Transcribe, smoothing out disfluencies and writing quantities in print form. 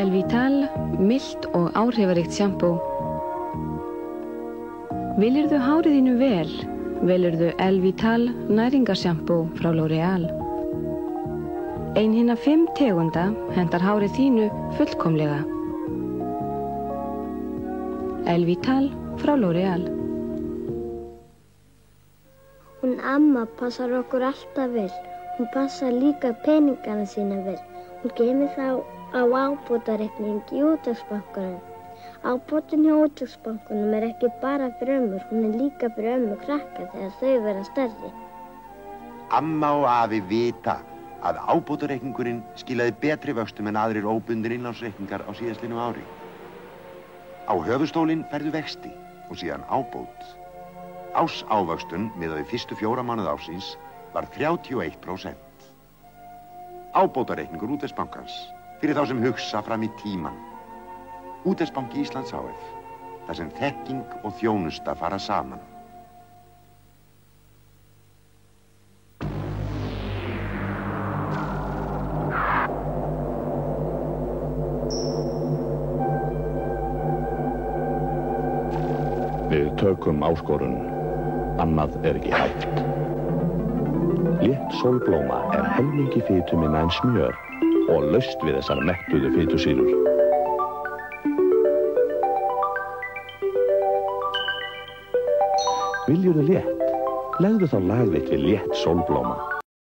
Elvital, milt og áhrifaríkt sjampó. Viljirðu hárið þínu vel, velurðu Elvital næringarsjampó frá L'Oréal. Ein hinna 5 tegunda hentar hárið þínu fullkomlega. Elvital frá L'Oréal. Hún amma passar okkur alltaf vel. Hún passar líka peningana sína vel. Hún geymir þá á ábótareikning í útvegsbankanum. Ábótin hjá útvegsbankanum ekki bara fyrir ömmur, hún líka fyrir ömmur krakka þegar þau verða stærri. Amma og afi vita að ábótareikningurinn skilaði betri vöxtum en aðrir óbundnir innlánsreikningar á síðastliðnu ári. Á höfuðstólinn færðu vexti og síðan ábót. Ársávöxtun miðað við fyrstu 4 mánuði ársins var 31%. Ábótareikningur Útvegsbankans fyrir þá sem hugsa fram í tíman. Útvegsbanki Íslands h.f. þar sem þekking og þjónusta fara saman. Við tökum áskorun. Annað ekki hægt. Létt sólblóma helmingi fituminna en smjör og laust við þessar mettuðu fitusýrur. Viljirðu létt? Legðu þá lag þitt við létt sólblóma.